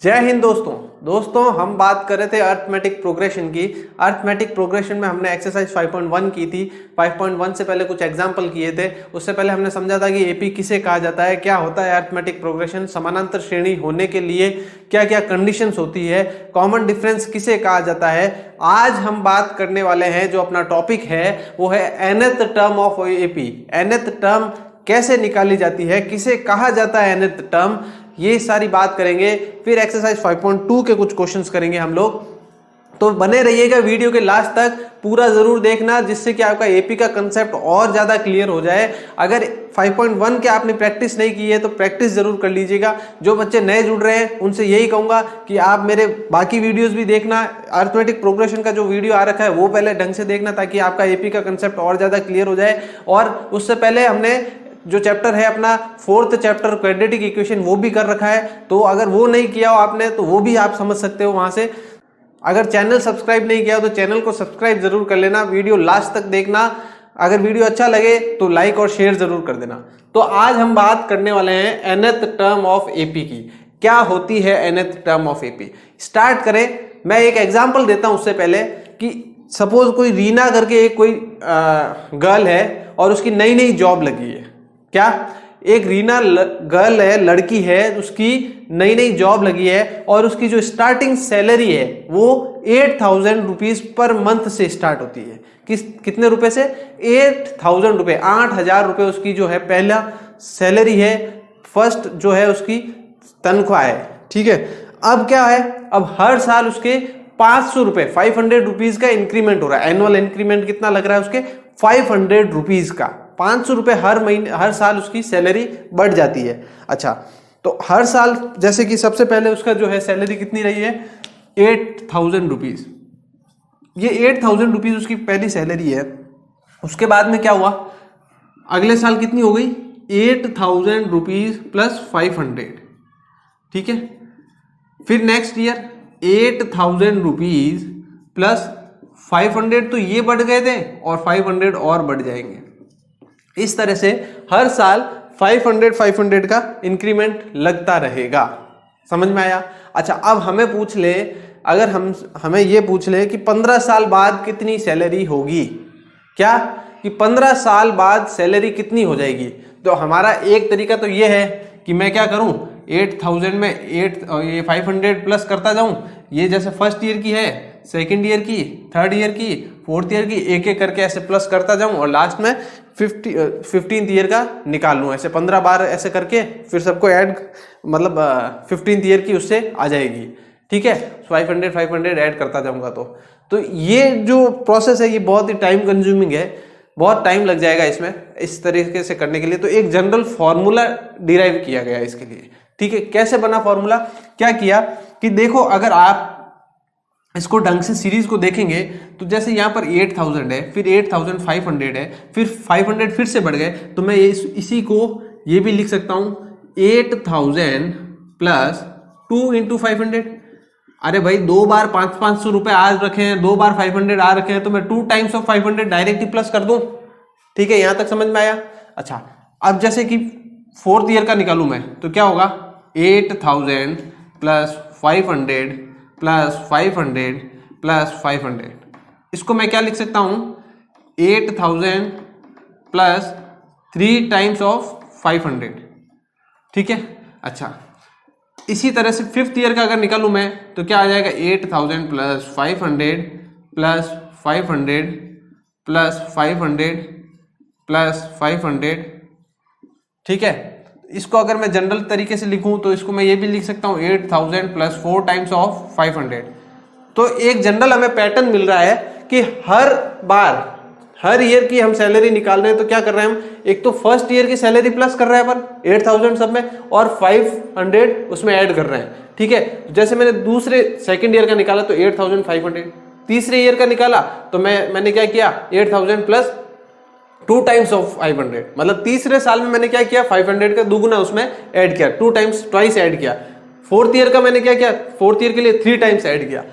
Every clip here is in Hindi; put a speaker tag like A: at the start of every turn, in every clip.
A: जय हिंद दोस्तों हम बात कर रहे थे अर्थमेटिक प्रोग्रेशन की। अर्थमेटिक प्रोग्रेशन में हमने एक्सरसाइज 5.1 की थी। 5.1 से पहले कुछ एग्जाम्पल किए थे। उससे पहले हमने समझा था कि एपी किसे कहा जाता है, क्या होता है अर्थमेटिक प्रोग्रेशन, समानांतर श्रेणी होने के लिए क्या क्या कंडीशंस होती है, कॉमन डिफरेंस किसे कहा जाता है। आज हम बात करने वाले हैं, जो अपना टॉपिक है वो है nth term of AP. nth term कैसे निकाली जाती है, किसे कहा जाता है nth टर्म, ये सारी बात करेंगे। फिर एक्सरसाइज 5.2 के कुछ क्वेश्चंस करेंगे हम लोग। तो बने रहिएगा वीडियो के लास्ट तक, पूरा जरूर देखना, जिससे कि आपका एपी का कंसेप्ट और ज्यादा क्लियर हो जाए। अगर 5.1 के आपने प्रैक्टिस नहीं की है तो प्रैक्टिस जरूर कर लीजिएगा। जो बच्चे नए जुड़ रहे हैं उनसे यही कहूंगा कि आप मेरे बाकी वीडियोस भी देखना। अर्थमेटिक प्रोग्रेशन का जो वीडियो आ रखा है वो पहले ढंग से देखना, ताकि आपका एपी का कंसेप्ट और ज्यादा क्लियर हो जाए। और उससे पहले हमने जो चैप्टर है अपना 4th चैप्टर क्वाड्रेटिक इक्वेशन वो भी कर रखा है, तो अगर वो नहीं किया हो आपने तो वो भी आप समझ सकते हो वहां से। अगर चैनल सब्सक्राइब नहीं किया हो तो चैनल को सब्सक्राइब जरूर कर लेना, वीडियो लास्ट तक देखना। अगर वीडियो अच्छा लगे तो लाइक और शेयर जरूर कर देना। तो आज हम बात करने वाले हैं nth टर्म ऑफ एपी की। क्या होती है nth term of AP. Start करें। मैं एक एग्जांपल देता हूं उससे पहले कि सपोज कोई रीना करके एक कोई गर्ल है और उसकी नई नई जॉब लगी है। क्या एक रीना गर्ल है, लड़की है, उसकी नई नई जॉब लगी है और उसकी जो स्टार्टिंग सैलरी है वो 8,000 रुपीज पर मंथ से स्टार्ट होती है। कितने रुपए से? 8,000 रुपए, 8,000 रुपए उसकी जो है पहला सैलरी है, फर्स्ट जो है उसकी तनख्वाह है। ठीक है। अब क्या है, अब हर साल उसके 500 रुपए, 500 रुपीज का इंक्रीमेंट हो रहा है। एनुअल इंक्रीमेंट कितना लग रहा है उसके? 500 रुपीज का। 500 रुपए हर महीने, हर साल उसकी सैलरी बढ़ जाती है। अच्छा, तो हर साल जैसे कि सबसे पहले उसका जो है सैलरी कितनी रही है? 8,000 रुपीज। ये 8,000 रुपीज उसकी पहली सैलरी है। उसके बाद में क्या हुआ? अगले साल कितनी हो गई? 8,000 रुपीज प्लस 500। ठीक है। फिर नेक्स्ट ईयर 8,000 रुपीज प्लस 500, तो ये बढ़ गए थे और 500 और बढ़ जाएंगे। इस तरह से हर साल 500 का इंक्रीमेंट लगता रहेगा। समझ में आया? अच्छा, अब हमें पूछ ले, अगर हमें ये पूछ ले कि 15 साल बाद कितनी सैलरी होगी। क्या कि 15 साल बाद सैलरी कितनी हो जाएगी? तो हमारा एक तरीका तो ये है कि मैं क्या करूं, 8,000 में 500 प्लस करता जाऊं। ये जैसे फर्स्ट ईयर की है, सेकेंड ईयर की, थर्ड ईयर की, फोर्थ ईयर की, एक एक करके ऐसे प्लस करता जाऊं और लास्ट में 15th ईयर का निकाल लूं। ऐसे 15 बार ऐसे करके फिर सबको ऐड, मतलब 15th ईयर की उससे आ जाएगी। ठीक है। 500 ऐड करता जाऊंगा। तो ये जो प्रोसेस है ये बहुत ही टाइम कंज्यूमिंग है, बहुत टाइम लग जाएगा इसमें, इस तरीके से करने के लिए। तो एक जनरल फॉर्मूला डिराइव किया गया इसके लिए। ठीक है। कैसे बना फॉर्मूला? क्या किया कि देखो, अगर आप इसको ढंग से सीरीज को देखेंगे तो जैसे यहाँ पर 8,000 है, फिर 8,500 है, फिर 500 फिर से बढ़ गए, तो मैं इसी को ये भी लिख सकता हूं 8,000 प्लस 2 इंटू 500। अरे भाई, 2 बार 500 रुपए आ रखे हैं, 2 बार 500 आ रखे हैं, तो मैं 2 times of 500 direct he plus कर दूं। ठीक है, यहां तक समझ में आया? अच्छा, अब जैसे कि 4th ईयर का निकालूं मैं, तो क्या होगा? 8,000 प्लस 500 प्लस 500 प्लस 500। इसको मैं क्या लिख सकता हूं? 8,000 प्लस 3 टाइम्स ऑफ 500। ठीक है। अच्छा, इसी तरह से 5th ईयर का अगर निकालूं मैं तो क्या आ जाएगा? 8,000 प्लस 500 प्लस 500 प्लस 500 प्लस 500। ठीक है। इसको अगर मैं जनरल तरीके से लिखूं तो इसको मैं ये भी लिख सकता हूं 8,000 प्लस 4 टाइम्स ऑफ 500। तो एक जनरल हमें पैटर्न मिल रहा है कि हर बार, हर ईयर की हम सैलरी निकाल रहे हैं तो क्या कर रहे हैं हम? एक तो फर्स्ट ईयर की सैलरी प्लस कर रहे हैं अपन 8,000 सब में, और 500 उसमें ऐड कर रहे हैं। ठीक है। जैसे मैंने सेकंड ईयर का निकाला तो 8,500, तीसरे ईयर का निकाला तो मैंने क्या किया? 8,000 प्लस 2 टाइम्स ऑफ 500, मतलब तीसरे साल में मैंने क्या किया? 500 का दुगुना उसमें ऐड किया, 2 टाइम्स, ट्वाइस ऐड किया। 4th ईयर का मैंने क्या किया? 4th ईयर के लिए 3 टाइम्स ऐड किया।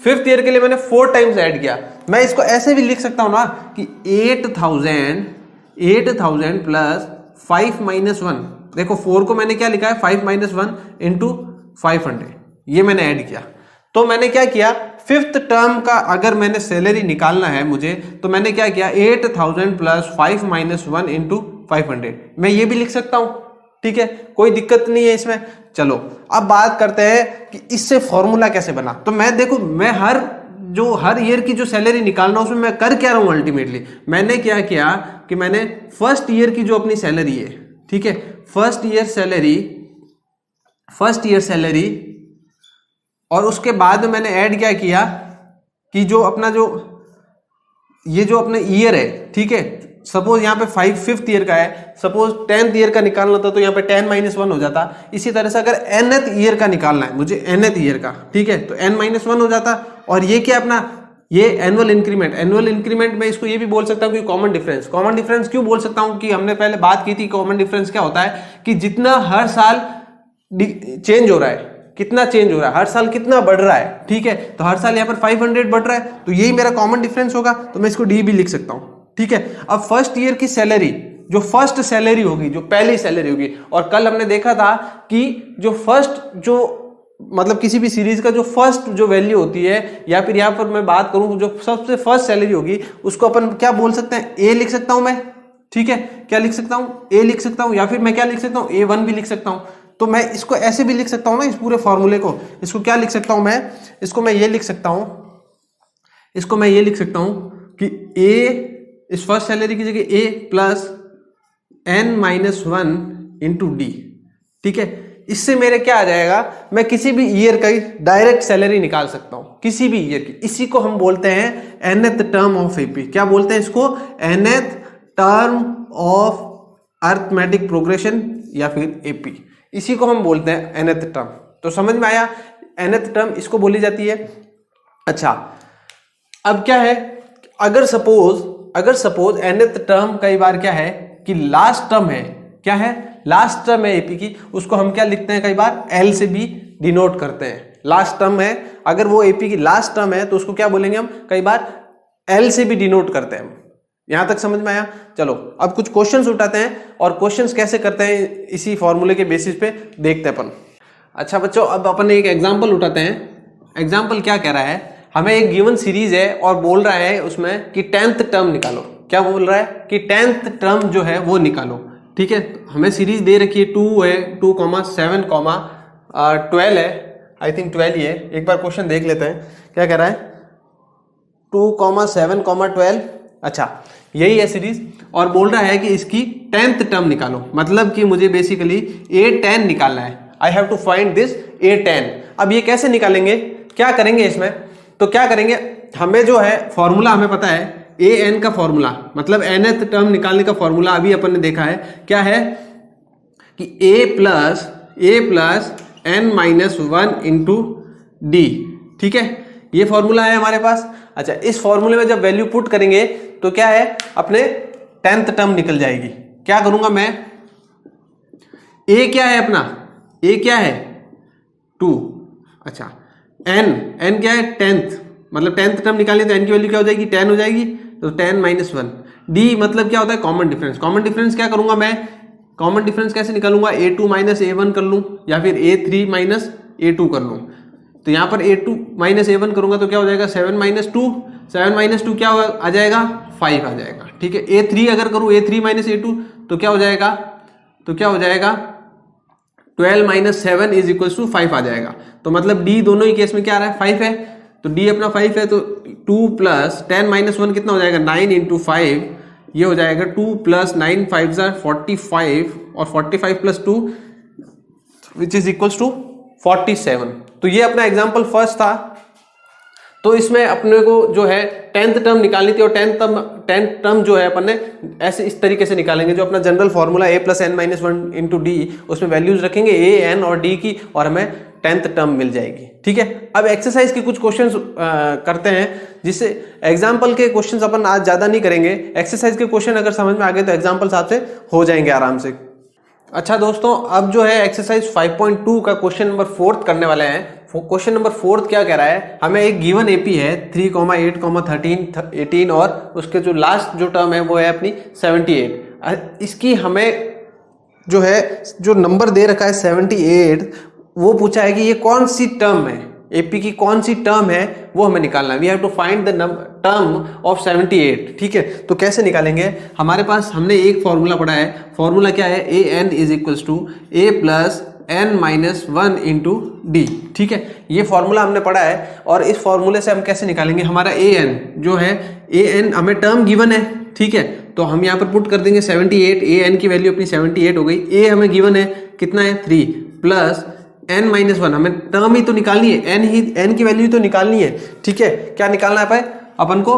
A: 5th ईयर के लिए मैंने 4 टाइम्स ऐड किया। मैं इसको ऐसे भी लिख सकता हूं ना कि 8,000 प्लस 5 माइनस 1। देखो 4 को मैंने क्या लिखा है? 5 माइनस 1 इंटू 500। ये मैंने ऐड किया। तो मैंने क्या किया, फिफ्थ टर्म का अगर मैंने सैलरी निकालना है मुझे, तो मैंने क्या किया, 8000 प्लस 5 माइनस 1 इंटू 500। मैं ये भी लिख सकता हूं, ठीक है, कोई दिक्कत नहीं है इसमें। चलो अब बात करते हैं कि इससे फॉर्मूला कैसे बना। तो मैं देखो, मैं हर ईयर की जो सैलरी निकालना उसमें मैं कर क्या रहा हूं अल्टीमेटली, मैंने क्या किया कि मैंने फर्स्ट ईयर की जो अपनी सैलरी है, ठीक है, फर्स्ट ईयर सैलरी और उसके बाद मैंने ऐड क्या किया कि जो अपना ये जो अपना ईयर है, ठीक है, सपोज यहाँ पे फिफ्थ ईयर का है, सपोज 10th ईयर का निकालना था तो यहाँ पे 10 माइनस 1 हो जाता। इसी तरह से अगर nth ईयर का निकालना है मुझे, nth ईयर का, ठीक है, तो n माइनस 1 हो जाता। और ये क्या अपना, ये एनुअल इंक्रीमेंट में इसको ये भी बोल सकता हूँ कि कॉमन डिफरेंस क्यों बोल सकता हूँ कि हमने पहले बात की थी कॉमन डिफरेंस क्या होता है कि जितना हर साल चेंज हो रहा है, कितना चेंज हो रहा है, हर साल कितना बढ़ रहा है, ठीक है, तो हर साल यहाँ पर 500 बढ़ रहा है, तो यही मेरा कॉमन डिफरेंस होगा, तो मैं इसको डी भी लिख सकता हूँ, ठीक है। अब फर्स्ट ईयर की सैलरी, जो फर्स्ट सैलरी होगी, जो पहली सैलरी होगी, और कल हमने देखा था कि जो फर्स्ट, जो मतलब किसी भी सीरीज का जो फर्स्ट जो वैल्यू होती है, या फिर यहाँ पर मैं बात करूं जो सबसे फर्स्ट सैलरी होगी, उसको अपन क्या बोल सकते हैं, ए लिख सकता हूं मैं, ठीक है, क्या लिख सकता हूं, ए लिख सकता हूं, या फिर मैं क्या लिख सकता हूं, A1 भी लिख सकता हूं। तो मैं इसको ऐसे भी लिख सकता हूं ना, इस पूरे फॉर्मूले को, इसको क्या लिख सकता हूं मैं, इसको मैं ये लिख सकता हूं, इसको मैं ये लिख सकता हूं कि ए, इस फर्स्ट सैलरी की जगह A plus n minus 1 into D, ठीक है। इससे मेरे क्या आ जाएगा, मैं किसी भी ईयर का डायरेक्ट सैलरी निकाल सकता हूं, किसी भी ईयर की। इसी को हम बोलते हैं nth टर्म ऑफ एपी। क्या बोलते हैं इसको, nth term of arithmetic progression या फिर एपी, इसी को हम बोलते हैं nth टर्म। तो समझ में आया, nth टर्म इसको बोली जाती है। अच्छा, अब क्या है, अगर सपोज nth टर्म कई बार क्या है कि लास्ट टर्म है, क्या है, लास्ट टर्म है एपी की, उसको हम क्या लिखते हैं, कई बार एल से भी डिनोट करते हैं। लास्ट टर्म है, अगर वो एपी की लास्ट टर्म है तो उसको क्या बोलेंगे हम, कई बार एल से भी डिनोट करते हैं। यहां तक समझ में आया। चलो अब कुछ क्वेश्चंस उठाते हैं, और क्वेश्चंस कैसे करते हैं इसी फॉर्मूले के बेसिस पे देखते हैं अपन। अच्छा बच्चों, अब अपन एक एग्जाम्पल उठाते हैं। एग्जाम्पल क्या कह रहा है, हमें एक गिवन सीरीज है और बोल रहा है उसमें कि 10th टर्म निकालो। क्या बोल रहा है कि 10th टर्म जो है वो निकालो, ठीक है। हमें सीरीज दे रखी है 2 है, 2, 7, 12 है, आई थिंक 12 ही है। एक बार क्वेश्चन देख लेते हैं क्या कह रहा है, 2, 7, 12, अच्छा यही है सीरीज, और बोल रहा है कि इसकी 10th टर्म निकालो, मतलब कि मुझे बेसिकली A10 निकालना है। I have to find this A10। अब ये कैसे निकालेंगे, क्या करेंगे इसमें, तो क्या करेंगे, हमें जो है फॉर्मूला हमें पता है, an का फॉर्मूला, मतलब nth टर्म निकालने का फॉर्मूला अभी अपन ने देखा है, क्या है कि a plus n minus 1 into D, ठीक है, ये फॉर्मूला है हमारे पास। अच्छा, इस फॉर्मूले में जब वैल्यू पुट करेंगे तो क्या है, अपने 10th टर्म निकल जाएगी। क्या करूंगा मैं, a क्या है अपना, a क्या है 2, अच्छा n क्या है 10th, मतलब 10th टर्म निकालने तो n की वैल्यू क्या हो जाएगी, 10 हो जाएगी, तो 10 माइनस 1। डी मतलब क्या होता है, कॉमन डिफरेंस। कॉमन डिफरेंस क्या करूंगा मैं, कॉमन डिफरेंस कैसे निकालूंगा, A2 माइनस A1 कर लूं, या फिर A3 माइनस A2 कर लूं। तो यहां पर A2 माइनस A1 करूंगा तो क्या हो जाएगा, 7 माइनस 2 क्या आ जाएगा, 5 आ जाएगा, ठीक है। A3 अगर करूं, A3 माइनस A2 तो क्या हो जाएगा, 12 माइनस 7 इज इक्वल टू 5 आ जाएगा। तो मतलब डी दोनों ही केस में क्या आ रहा है, 5 है, तो डी अपना 5 है, तो 2 प्लस 10 माइनस 1 कितना हो जाएगा, 9 इंटू 5, ये हो जाएगा 2 प्लस 9 5 45, और 45 plus 2 which is equals to 47। तो ये अपना एग्जाम्पल फर्स्ट था। तो इसमें अपने को जो है 10th टर्म निकालनी थी, और 10th टर्म जो है अपन ने ऐसे इस तरीके से निकालेंगे, जो अपना general formula a plus n minus 1 into D, उसमें वैल्यूज रखेंगे a, n और d की, और हमें 10th टर्म मिल जाएगी, ठीक है। अब एक्सरसाइज के कुछ क्वेश्चंस करते हैं, जिससे एग्जाम्पल के क्वेश्चंस अपन आज ज्यादा नहीं करेंगे, एक्सरसाइज के क्वेश्चन अगर समझ में आ गए तो एग्जाम्पल्स आपसे हो जाएंगे आराम से। अच्छा दोस्तों, अब जो है एक्सरसाइज 5.2 का क्वेश्चन नंबर 4 करने वाले हैं। क्वेश्चन नंबर 4 क्या कह रहा है, हमें एक गिवन एपी है 3, 8, 13, 18, और उसके जो लास्ट जो टर्म है वो है अपनी 78। इसकी हमें जो है जो नंबर दे रखा है 78, वो पूछा है कि ये कौन सी टर्म है, एपी की कौन सी टर्म है वो हमें निकालना है। We have to find the term of 78। ठीक है, तो कैसे निकालेंगे? हमारे पास हमने एक फॉर्मूला पढ़ा है, फॉर्मूला क्या है? A N is equals to A plus N minus 1 into D. ठीक है, ये फॉर्मूला हमने पढ़ा है और इस फॉर्मूले से हम कैसे निकालेंगे? हमारा ए एन जो है, ए एन हमें टर्म गिवन है। ठीक है, तो हम यहाँ पर पुट कर देंगे 78, ए एन की वैल्यू अपनी 78 हो गई। ए हमें गिवन है कितना है? 3 प्लस n माइनस 1, हमें टर्म ही तो निकालनी है, n की वैल्यू तो निकालनी है। ठीक है, क्या निकालना है भाई? अपन को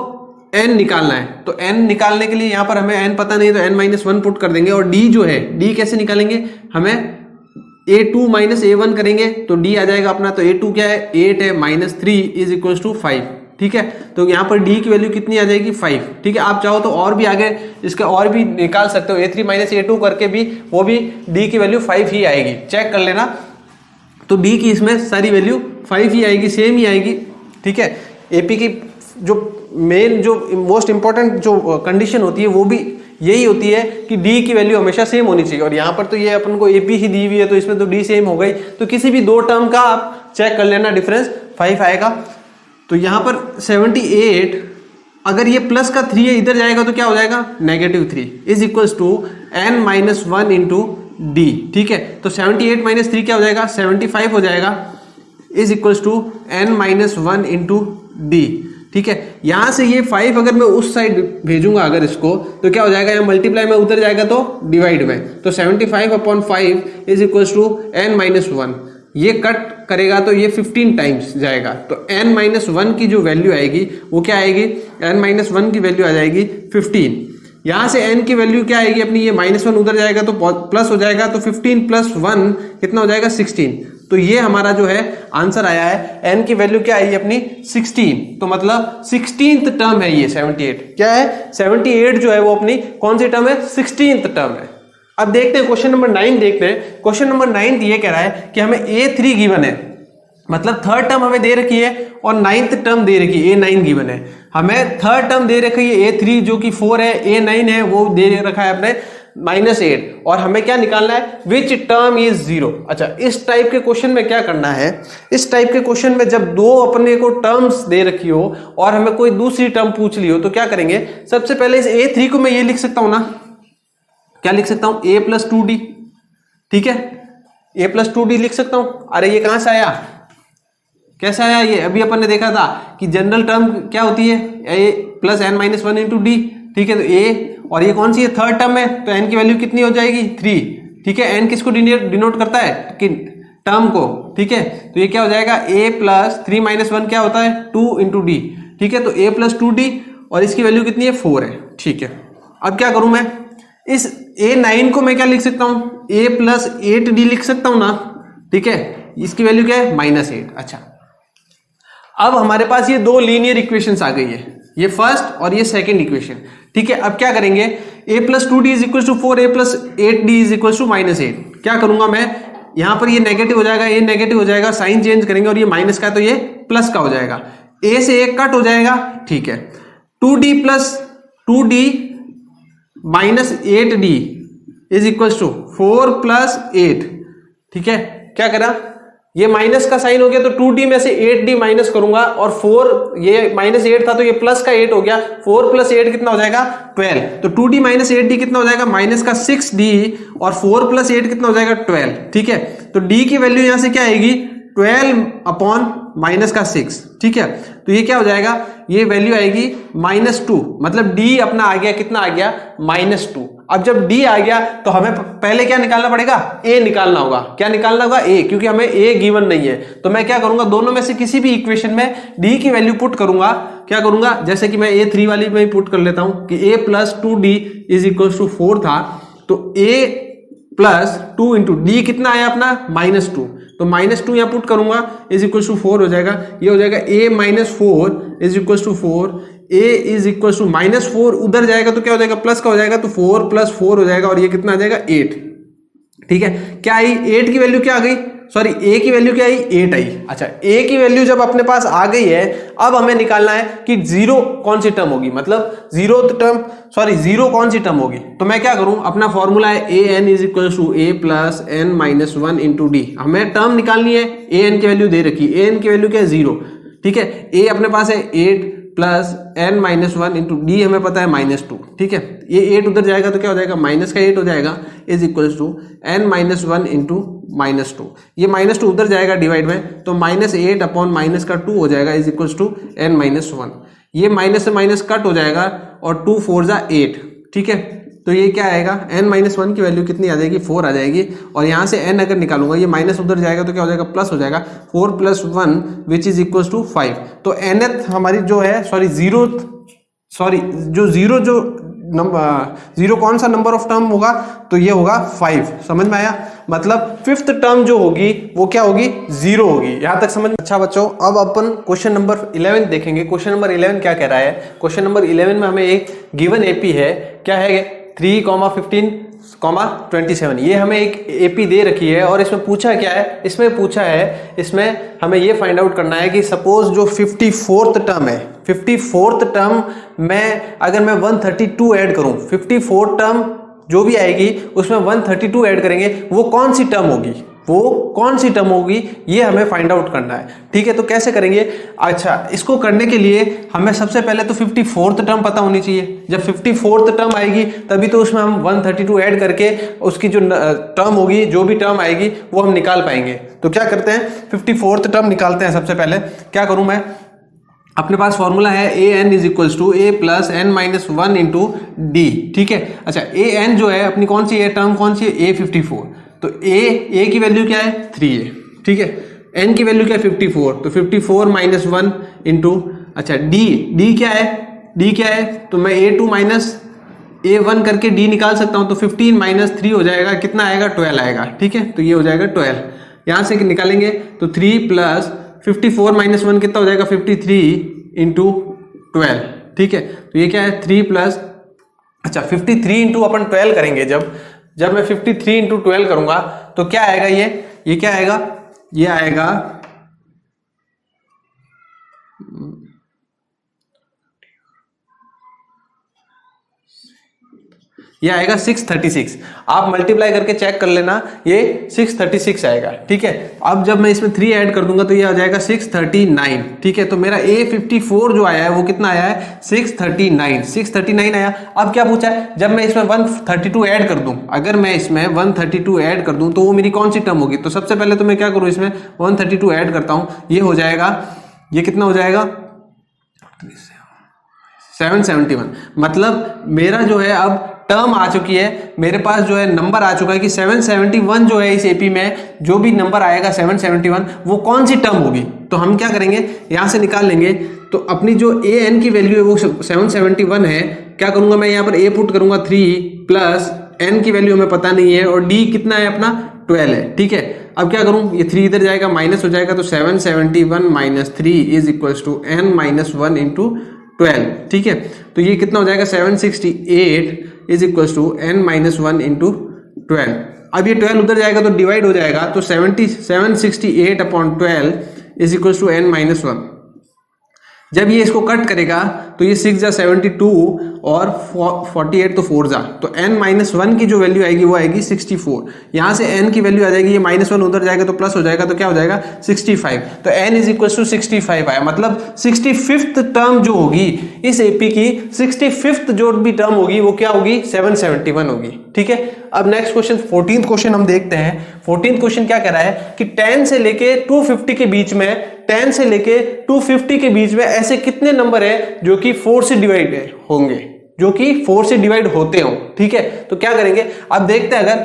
A: n निकालना है। तो n निकालने के लिए यहाँ पर हमें n पता नहीं, तो n माइनस 1 पुट कर देंगे। और d जो है, d कैसे निकालेंगे? हमें a2 माइनस a1 करेंगे तो d आ जाएगा अपना। तो a2 क्या है? 8 है, माइनस 3 इज इक्वल टू 5। ठीक है, तो यहाँ पर d की वैल्यू कितनी आ जाएगी? 5। ठीक है, आप चाहो तो और भी आगे इसका और भी निकाल सकते हो, a3 माइनस a2 करके भी वो भी d की वैल्यू 5 ही आएगी, चेक कर लेना। तो d की इसमें सारी वैल्यू 5 ही आएगी, सेम ही आएगी। ठीक है, एपी की जो मेन जो मोस्ट इंपॉर्टेंट जो कंडीशन होती है वो भी यही होती है कि d की वैल्यू हमेशा सेम होनी चाहिए। और यहाँ पर तो ये अपन को एपी ही दी हुई है, तो इसमें तो d सेम हो गई। तो किसी भी दो टर्म का आप चेक कर लेना, डिफरेंस 5 आएगा। तो यहाँ पर 78, अगर ये प्लस का 3 है इधर जाएगा तो क्या हो जाएगा? -3 is equals to n minus 1 into D. ठीक है, तो 78 माइनस 3 क्या हो जाएगा? 75 हो जाएगा, is equals to n minus 1 into D. ठीक है, यहां से ये 5 अगर मैं उस साइड भेजूंगा अगर इसको, तो क्या हो जाएगा? यहाँ मल्टीप्लाई में उधर जाएगा तो डिवाइड में, तो 75/5 is equals to n minus 1। ये कट करेगा तो ये 15 टाइम्स जाएगा। तो n माइनस 1 की जो वैल्यू आएगी वो क्या आएगी? n माइनस 1 की वैल्यू आ जाएगी 15। यहां से n की वैल्यू क्या आएगी अपनी? ये -1 उधर जाएगा तो प्लस हो जाएगा, तो 15 प्लस 1 कितना हो जाएगा? 16। तो ये हमारा जो है आंसर आया है, n की वैल्यू क्या आई अपनी? 16। तो मतलब 16th टर्म है ये 78। क्या है? 78 जो है वो अपनी कौन सी टर्म है? 16th टर्म है। अब देखते हैं क्वेश्चन नंबर 9 देखते हैं। क्वेश्चन नंबर 9 ये कह रहा है कि हमें A3 गिवन है, मतलब थर्ड टर्म हमें दे रखी है और 9th टर्म दे रखी है, A9 गिवन है। हमें थर्ड टर्म दे रखी है A3 जो कि 4 है, A9 है वो दे रखा है अपने -8, और हमें क्या निकालना है? Which term is 0। अच्छा, इस टाइप के क्वेश्चन में क्या करना है? इस टाइप के क्वेश्चन में जब दो अपने को टर्म्स दे रखी हो और हमें कोई दूसरी टर्म पूछ ली हो तो क्या करेंगे? सबसे पहले इस A3 को मैं ये लिख सकता हूं ना, क्या लिख सकता हूं? a plus 2d। ठीक है, a प्लस 2d लिख सकता हूं। अरे ये कहां से आया? कैसे आया? ये अभी अपन ने देखा था कि जनरल टर्म क्या होती है? a plus n minus 1 into D. ठीक है, तो a, और ये कौन सी है? थर्ड टर्म है, तो n की वैल्यू कितनी हो जाएगी? 3। ठीक है, n किसको डिनोट करता है? कि टर्म को। ठीक है, तो ये क्या हो जाएगा? a प्लस 3 माइनस 1 क्या होता है? 2 इंटू डी। ठीक है, तो a प्लस 2d और इसकी वैल्यू कितनी है? 4 है। ठीक है, अब क्या करूं मैं? इस A9 को मैं क्या लिख सकता हूं? a प्लस 8d लिख सकता हूं ना। ठीक है, इसकी वैल्यू क्या है? -8। अच्छा, अब हमारे पास ये दो लीनियर इक्वेशंस आ गई है, ये फर्स्ट और ये सेकंड इक्वेशन। ठीक है, अब क्या करेंगे? a plus 2d is equal to 4, a plus 8d is equal to -8। क्या करूंगा मैं? यहां पर ये नेगेटिव हो जाएगा, ये नेगेटिव हो जाएगा, साइन चेंज करेंगे और ये माइनस का तो ये प्लस का हो जाएगा, a से 1 कट हो जाएगा। ठीक है, 2d plus 2d minus 8d is equal to 4 plus 8। ठीक है, क्या करा? ये माइनस का साइन हो गया तो 2d में से 8d माइनस करूंगा, और 4, ये -8 था तो ये प्लस का 8 हो गया। 4 प्लस 8 कितना हो जाएगा? 12। तो 2d माइनस 8d कितना हो जाएगा? माइनस का 6d, और 4 प्लस 8 कितना हो जाएगा? 12। ठीक है, तो d की वैल्यू यहां से क्या आएगी? 12 अपॉन माइनस का 6। ठीक है, तो ये क्या हो जाएगा? ये वैल्यू आएगी -2, मतलब d अपना आ गया, कितना आ गया? -2। अब जब d आ गया तो हमें पहले क्या निकालना पड़ेगा? a निकालना होगा। क्या निकालना होगा? a, क्योंकि हमें a गिवन नहीं है। तो मैं क्या करूंगा? दोनों में से किसी भी इक्वेशन में d की वैल्यू पुट करूंगा। क्या करूंगा? जैसे कि मैं A3 वाली में ही पुट कर लेता हूं कि a plus 2d is equal to 4 था, तो a प्लस 2 इंटू डी कितना आया अपना? -2। तो -2 यहाँ पुट करूंगा, इज इक्वल टू 4 हो जाएगा। ये हो जाएगा a minus 4 is equal to 4, a is equal to -4 उधर जाएगा तो क्या हो जाएगा? प्लस का हो जाएगा, तो 4 प्लस 4 हो जाएगा, और ये कितना आ जाएगा? 8। ठीक है, क्या आई? 8 की वैल्यू क्या आ गई? सॉरी ए की वैल्यू क्या आई, 8 आई। अच्छा, ए की वैल्यू जब अपने पास आ गई है, अब हमें निकालना है कि जीरो कौन सी टर्म होगी, मतलब जीरो कौन सी टर्म होगी। तो मैं क्या करूं, अपना फॉर्मूला है A N is equal to A plus N minus 1 into D. हमें टर्म निकालनी है, ए एन की वैल्यू दे रखी है, ए एन की वैल्यू क्या है 0, ठीक है। ए अपने पास है 8 plus N minus 1 into D हमें पता है -2, ठीक है। ये 8 उधर जाएगा तो क्या हो जाएगा, माइनस का 8 हो जाएगा, is equal to n minus 1 into -2। ये -2 उधर जाएगा डिवाइड में, तो -8 अपॉन -2 हो जाएगा, is equal to n minus 1। ये माइनस से माइनस कट हो जाएगा और 2 4 जा 8, ठीक है। तो ये क्या आएगा, n माइनस 1 की वैल्यू कितनी आ जाएगी, 4 आ जाएगी। और यहाँ से n अगर निकालूंगा, ये माइनस उधर जाएगा तो क्या हो जाएगा, प्लस हो जाएगा, 4 + 1 विच इज इक्वल टू 5। तो nth हमारी जो है जीरो कौन सा नंबर ऑफ टर्म होगा, तो ये होगा 5। समझ में आया, मतलब 5th टर्म जो होगी वो क्या होगी, 0 होगी। यहां तक समझ। अच्छा बच्चों, अब अपन क्वेश्चन नंबर 11 देखेंगे। क्वेश्चन नंबर 11 क्या कह रहा है, क्वेश्चन नंबर 11 में हमें एक गिवन एपी है, क्या है 3, 15, 27। ये हमें एक एपी दे रखी है और इसमें पूछा क्या है, इसमें हमें ये फाइंड आउट करना है कि सपोज जो 54th टर्म है, 54th टर्म में अगर मैं 132 ऐड करूं, 54th टर्म जो भी आएगी उसमें 132 ऐड करेंगे, वो कौन सी टर्म होगी, ये हमें फाइंड आउट करना है, ठीक है। तो कैसे करेंगे, अच्छा इसको करने के लिए हमें सबसे पहले तो 54th टर्म पता होनी चाहिए। जब 54th टर्म आएगी तभी तो उसमें हम 132 ऐड करके उसकी जो टर्म होगी, जो भी टर्म आएगी वो हम निकाल पाएंगे। तो क्या करते हैं, 54th टर्म निकालते हैं। सबसे पहले क्या करूं मैं, अपने पास फॉर्मूला है A N is equals to A plus N minus 1 into D, ठीक है। अच्छा, ए एन जो है अपनी कौन सी है, टर्म कौन सी है, ए 54। तो ए की वैल्यू क्या है, 3 है, ठीक है। एन की वैल्यू क्या है, 54, तो 54 माइनस 1 इंटू, अच्छा डी क्या है, तो मैं A2 माइनस A1 करके डी निकाल सकता हूं। तो 15 माइनस 3 हो जाएगा, कितना आएगा, 12 आएगा, ठीक है। तो ये हो जाएगा 12, यहां से निकालेंगे तो 3 प्लस 54 माइनस 1 कितना हो जाएगा, 53 इंटू 12, ठीक है। तो ये क्या है, 3 प्लस, अच्छा 53 इंटू अपन 12 करेंगे, जब मैं 53 इंटू 12 करूंगा तो क्या आएगा, ये क्या आएगा, ये आएगा ये आएगा 636। आप मल्टीप्लाई करके चेक कर लेना, ये 636 आएगा, ठीक है। अब जब मैं इसमें 3 ऐड कर दूंगा तो ये आ जाएगा 639, ठीक है। तो मेरा A54 जो आया है वो कितना आया है, 639 आया। अब क्या पूछा है, जब मैं इसमें 132 ऐड कर दूं, अगर मैं इसमें 132 ऐड कर दूं तो वो मेरी कौन सी टर्म होगी। तो सबसे पहले तो मैं क्या करूं, इसमें 132 ऐड करता हूं, ये हो जाएगा, ये कितना हो जाएगा, 771। मतलब मेरा जो है अब टर्म आ चुकी है, मेरे पास जो है नंबर आ चुका है कि 771 जो है इस एपी में जो भी नंबर आएगा 771 वो कौन सी टर्म होगी। तो हम क्या करेंगे, यहां से निकाल लेंगे। तो अपनी जो ए एन की वैल्यू है वो 771 है, क्या करूंगा मैं, यहाँ पर ए पुट करूंगा 3 प्लस एन की वैल्यू हमें पता नहीं है और डी कितना है अपना 12 है, ठीक है। अब क्या करूं, ये 3 इधर जाएगा, माइनस हो जाएगा, तो 771 minus 3 is equal to n minus 1 into 12, ठीक है। तो ये कितना हो जाएगा, 768 is equal to n minus 1 into 12। अब ये 12 उधर जाएगा तो डिवाइड हो जाएगा, तो 768 upon 12 is equal to n minus 1। जब ये इसको कट करेगा तो ये 6 जा 72 और 48 तो 4 जा, तो n माइनस 1 की जो वैल्यू आएगी वो आएगी 64। यहां से n की वैल्यू आ जाएगी, ये -1 उधर जाएगा तो प्लस हो जाएगा, तो क्या हो जाएगा 65। तो n इज इक्वल टू 65 आया। मतलब 65th टर्म जो होगी इस एपी की, 65th जो भी टर्म होगी वो क्या होगी, 771 होगी, ठीक है। अब नेक्स्ट क्वेश्चन 14th क्वेश्चन हम देखते हैं। 14th क्वेश्चन क्या कह रहा है कि 10 से लेके 250 के बीच में, 10 से लेके 250 के बीच में ऐसे कितने नंबर है जो कि 4 से डिवाइड होंगे, जो कि 4 से डिवाइड होते हो, ठीक है। तो क्या करेंगे, अब देखते हैं अगर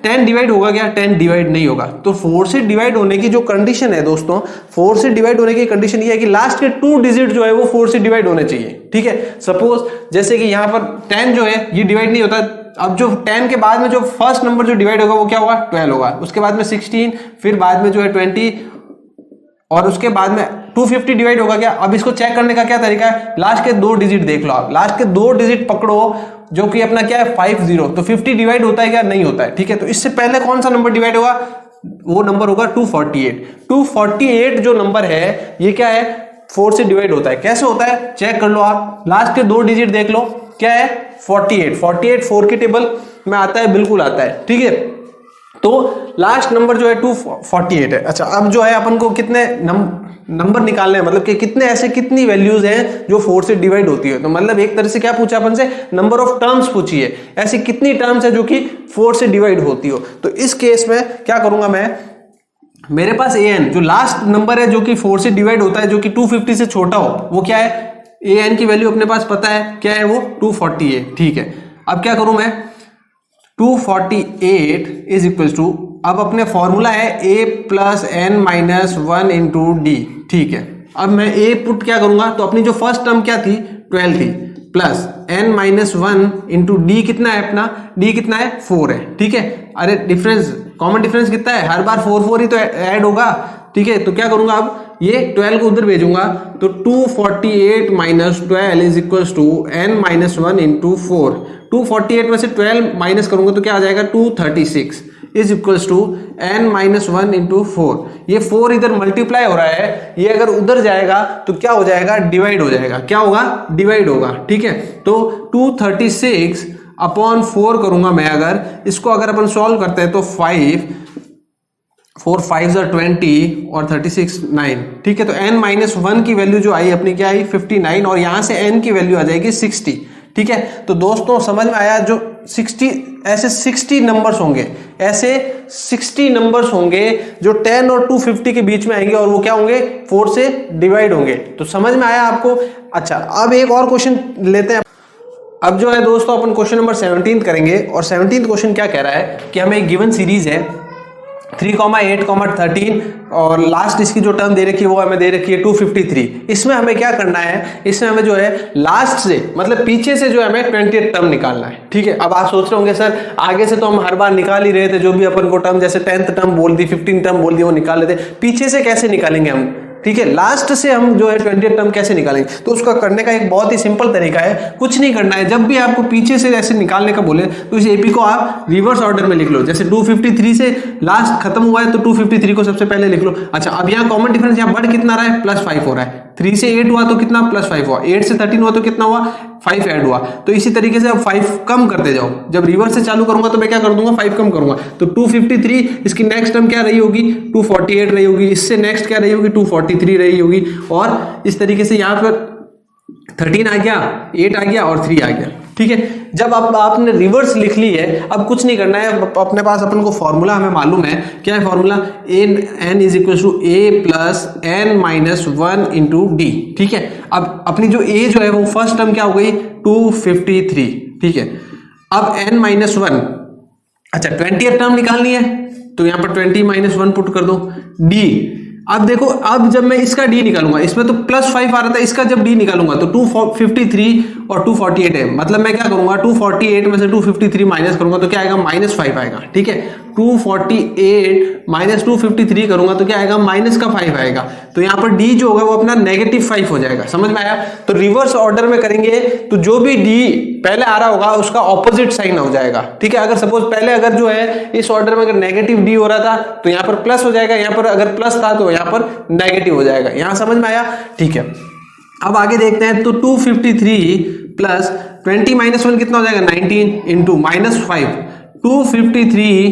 A: 10 डिवाइड होगा क्या, 10 डिवाइड नहीं होगा। तो 4 से डिवाइड होने की जो कंडीशन है दोस्तों, 4 से डिवाइड होने की कंडीशन ये है कि लास्ट के 2 डिजिट जो है वो 4 से डिवाइड होने चाहिए, ठीक है। सपोज जैसे कि यहां पर 10 जो है ये डिवाइड नहीं होता, अब जो 10 के बाद में जो फर्स्ट नंबर जो डिवाइड होगा वो क्या होगा, 12 होगा, उसके बाद में 16, फिर बाद में जो है 20 और उसके बाद में 250 डिवाइड होगा क्या। अब इसको चेक करने का क्या तरीका है, लास्ट के 2 डिजिट देख लो आप, लास्ट के 2 डिजिट पकड़ो जो कि अपना क्या है 50, तो 50 डिवाइड होता है क्या, नहीं होता है, ठीक है। तो इससे पहले कौन सा नंबर डिवाइड होगा, वो नंबर होगा 248। 248 जो नंबर है ये क्या है, 4 से डिवाइड होता है। कैसे होता है चेक कर लो आप, लास्ट के 2 डिजिट देख लो, क्या है 48। 48 4 की टेबल में आता है, बिल्कुल आता है, ठीक है। तो लास्ट नंबर जो है 248 है। अच्छा, अब जो है अपन को कितने नंबर निकालने हैं, मतलब कि कितने ऐसे कितनी वैल्यूज हैं जो 4 से डिवाइड होती है। तो मतलब एक तरह से क्या पूछा अपन से, नंबर ऑफ टर्म्स पूछी है, ऐसी कितनी टर्म्स है जो कि 4 से डिवाइड होती हो। तो इस केस में क्या करूंगा मैं, मेरे पास an जो लास्ट नंबर है जो कि 4 से डिवाइड होता है, जो कि 250 से छोटा हो, वो क्या है, an की वैल्यू अपने पास पता है, क्या है वो 248, ठीक है। अब क्या करूं मैं, 248 इज इक्वल टू, अब अपने फॉर्मूला है a plus n minus 1 into D, ठीक है। अब मैं a पुट क्या करूंगा, तो अपनी जो फर्स्ट टर्म क्या थी 12 थी, plus n minus 1 into D कितना है, अपना d कितना है 4 है, ठीक है। अरे डिफरेंस, कॉमन डिफरेंस कितना है, हर बार 4 4 ही तो ऐड होगा, ठीक है। तो क्या करूंगा, अब ये 12 को उधर भेजूंगा, तो 248 minus 12 is equal to n minus 1 into 4। 248 में से 12 माइनस करूंगा तो क्या आ जाएगा 236 is equals to n minus 1 into 4। ये 4 इधर मल्टीप्लाई हो रहा है, ये अगर उधर जाएगा तो क्या हो जाएगा, डिवाइड हो जाएगा, क्या होगा, डिवाइड होगा, ठीक है। तो 236 अपॉन 4 करूंगा मैं, अगर इसको अगर अपन सॉल्व करते हैं तो 4 5 20 और 36 9, ठीक है। तो n माइनस 1 की वैल्यू जो आई अपनी क्या आई 59, और यहां से n की वैल्यू आ जाएगी 60, ठीक है। तो दोस्तों समझ में आया, जो 60 ऐसे 60 नंबर्स होंगे, ऐसे 60 नंबर्स होंगे जो 10 और 250 के बीच में आएंगे, और वो क्या होंगे 4 से डिवाइड होंगे। तो समझ में आया आपको। अच्छा, अब एक और क्वेश्चन लेते हैं। अब जो है दोस्तों अपन क्वेश्चन नंबर 17 करेंगे, और 17 क्वेश्चन क्या कह रहा है कि हमें एक गिवन सीरीज है 3, 8, 13, और लास्ट इसकी जो टर्म दे रखी है वो हमें दे रखी है 253। इसमें हमें क्या करना है, इसमें हमें जो है लास्ट से मतलब पीछे से जो है हमें 20th टर्म निकालना है, ठीक है। अब आप सोच रहे होंगे सर आगे से तो हम हर बार निकाल ही रहे थे, जो भी अपन को टर्म जैसे 10th टर्म बोल दी, 15 टर्म बोल दी, वो निकाल लेते, पीछे से कैसे निकालेंगे हम, ठीक है। लास्ट से हम जो है 20th टर्म कैसे निकालेंगे, तो उसका करने का एक बहुत ही सिंपल तरीका है, कुछ नहीं करना है। जब भी आपको पीछे से ऐसे निकालने का बोले तो इस एपी को आप रिवर्स ऑर्डर में लिख लो। जैसे 253 से लास्ट खत्म हुआ है तो 253 को सबसे पहले लिख लो। अच्छा, अब यहाँ कॉमन डिफरेंस यहाँ बढ़ कितना रहा है, +5 हो रहा है। 3 से 8 हुआ तो कितना, +5 हुआ। 8 से 13 हुआ तो कितना हुआ, 5 ऐड हुआ। तो इसी तरीके से अब 5 कम करते जाओ। जब रिवर्स से चालू करूंगा तो मैं क्या कर दूंगा, 5 कम करूंगा। तो 253, इसकी नेक्स्ट टर्म क्या रही होगी, 248 रही होगी। इससे नेक्स्ट क्या रही होगी, 243 रही होगी। और इस तरीके से यहाँ पर 13 आ गया, 8 आ गया और 3 आ गया, ठीक है। जब आपने रिवर्स लिख ली है, अब कुछ नहीं करना है। अपने पास अपन को फॉर्मूला हमें मालूम है, क्या है formula, n is equal to a plus n minus 1 into D, ठीक है। अब अपनी जो a जो है वो फर्स्ट टर्म क्या हो गई 253, ठीक है। अब n माइनस 1, अच्छा 20th टर्म निकालनी है तो यहाँ पर 20 माइनस 1 पुट कर दो। d, अब देखो, अब जब मैं इसका d निकालूंगा, इसमें तो +5 आ रहा था, इसका जब d निकालूंगा तो 253 और 248 है। मतलब मैं क्या करूंगा, 248 में से 253 माइनस करूंगा तो क्या आएगा, -5 आएगा, ठीक है। 248 माइनस 253 करूंगा तो क्या आएगा, माइनस का 5 आएगा। तो यहाँ पर d जो होगा वो अपना -5 हो जाएगा। समझ में आया। तो रिवर्स ऑर्डर में करेंगे तो जो भी d पहले आ रहा होगा उसका ऑपोजिट साइन हो जाएगा, ठीक है। अगर सपोज पहले अगर जो है इस ऑर्डर में अगर नेगेटिव d हो रहा था तो यहाँ पर प्लस हो जाएगा, यहाँ पर अगर प्लस था तो यहाँ पर नेगेटिव हो जाएगा। यहाँ समझ में आया, ठीक है। अब आगे देखते हैं। तो 253 प्लस 20 माइनस 1 कितना हो जाएगा, 19 इंटू -5। 253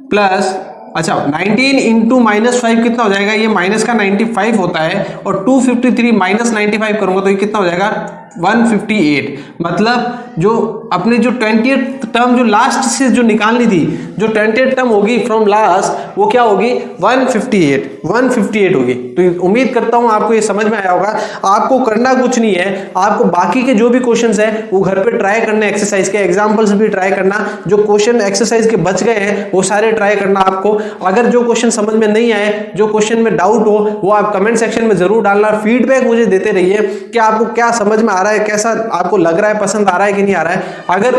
A: प्लस, अच्छा 19 इंटू -5 कितना हो जाएगा, ये माइनस का 95 होता है। और 253 माइनस 95 करूंगा तो ये कितना हो जाएगा, 158। मतलब जो अपने जो 20th टर्म जो लास्ट से जो निकालनी थी, जो 20th टर्म होगी फ्रॉम लास्ट, वो क्या होगी 158 होगी। तो उम्मीद करता हूं आपको ये समझ में आया होगा। आपको करना कुछ नहीं है, आपको बाकी के जो भी क्वेश्चंस है वो घर पे ट्राई करना, एक्सरसाइज के एग्जांपल्स भी ट्राई करना, जो क्वेश्चन एक्सरसाइज के बच गए हैं वो सारे ट्राई करना आपको। अगर जो क्वेश्चन समझ में नहीं आए, जो क्वेश्चन में डाउट हो, वो आप कमेंट सेक्शन में जरूर डालना। फीडबैक मुझे देते रहिए कि आपको क्या समझ में आ रहा है, कैसा आपको लग रहा है, पसंद आ रहा है कि नहीं आ रहा है। अगर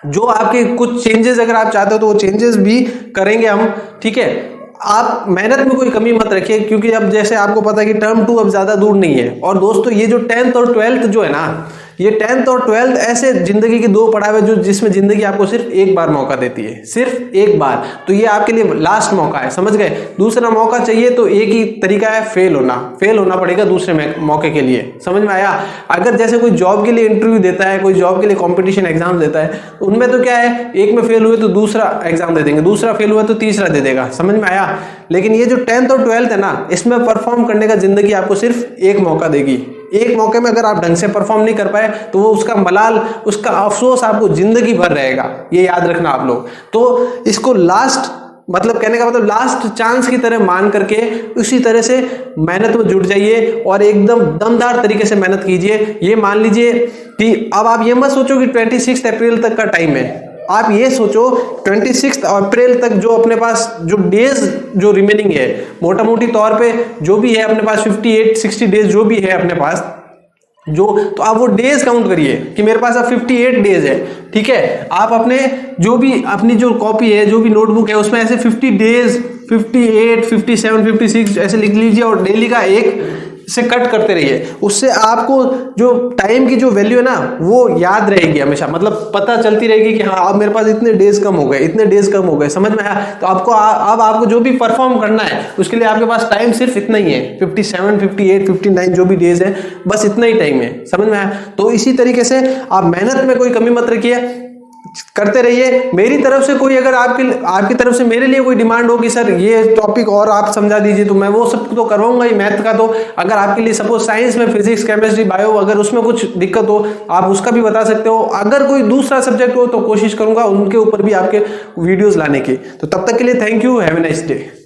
A: जो आपके कुछ चेंजेस अगर आप चाहते हो तो वो चेंजेस भी करेंगे हम, ठीक है। आप मेहनत में कोई कमी मत रखिए, क्योंकि अब जैसे आपको पता है कि टर्म 2 अब ज्यादा दूर नहीं है। और दोस्तों ये जो 10th और 12th जो है ना, ये 10th और 12th ऐसे जिंदगी के दो पड़ाव है जो जिसमें जिंदगी आपको सिर्फ एक बार मौका देती है, सिर्फ एक बार। तो ये आपके लिए लास्ट मौका है, समझ गए। दूसरा मौका चाहिए तो एक ही तरीका है, फेल होना पड़ेगा दूसरे मौके के लिए, समझ में आया। अगर जैसे कोई जॉब के लिए इंटरव्यू देता है, कोई जॉब के लिए कंपटीशन एग्जाम देता है, तो उनमें तो क्या है, एक में फेल हुए तो दूसरा एग्जाम दे देंगे, दूसरा फेल हुआ तो तीसरा दे देगा, समझ में आया। लेकिन ये जो 10th और 12th है ना, इसमें परफॉर्म करने का जिंदगी आपको सिर्फ एक मौका देगी। एक मौके में अगर आप ढंग से परफॉर्म नहीं कर पाए तो वो उसका मलाल, उसका अफसोस आपको जिंदगी भर रहेगा, ये याद रखना आप लोग। तो इसको लास्ट, मतलब कहने का मतलब लास्ट चांस की तरह मान करके उसी तरह से मेहनत में जुट जाइए और एकदम दमदार तरीके से मेहनत कीजिए। ये मान लीजिए कि अब आप ये मत सोचो कि 26 अप्रैल तक का टाइम है, आप ये सोचो 26 अप्रैल तक जो अपने पास जो डेज जो रिमेनिंग है, मोटा मोटी तौर पे जो भी है अपने पास 58-60 डेज जो भी है अपने पास जो, तो आप वो डेज काउंट करिए कि मेरे पास अब 58 डेज है, ठीक है। आप अपने जो भी अपनी जो कॉपी है, जो भी नोटबुक है, उसमें ऐसे 50 डेज 58, 57, 56 ऐसे लिख लीजिए और डेली का एक से कट करते रहिए। उससे आपको जो टाइम की जो वैल्यू है ना वो याद रहेगी हमेशा, मतलब पता चलती रहेगी कि हाँ अब मेरे पास इतने डेज कम हो गए, इतने डेज कम हो गए, समझ में आया। तो आपको अब आपको जो भी परफॉर्म करना है उसके लिए आपके पास टाइम सिर्फ इतना ही है, 57, 58, 59 जो भी डेज है, बस इतना ही टाइम है, समझ में आया। तो इसी तरीके से आप मेहनत में कोई कमी मत रखिए, करते रहिए। मेरी तरफ से कोई अगर आपकी तरफ से मेरे लिए कोई डिमांड हो कि सर ये टॉपिक और आप समझा दीजिए, तो मैं वो सब तो करवाऊंगा ही। मैथ का तो अगर आपके लिए सपोज साइंस में फिजिक्स, केमिस्ट्री, बायो अगर उसमें कुछ दिक्कत हो आप उसका भी बता सकते हो। अगर कोई दूसरा सब्जेक्ट हो तो कोशिश करूंगा उनके ऊपर भी आपके वीडियोस लाने की। तो तब तक के लिए thank you, have a nice day.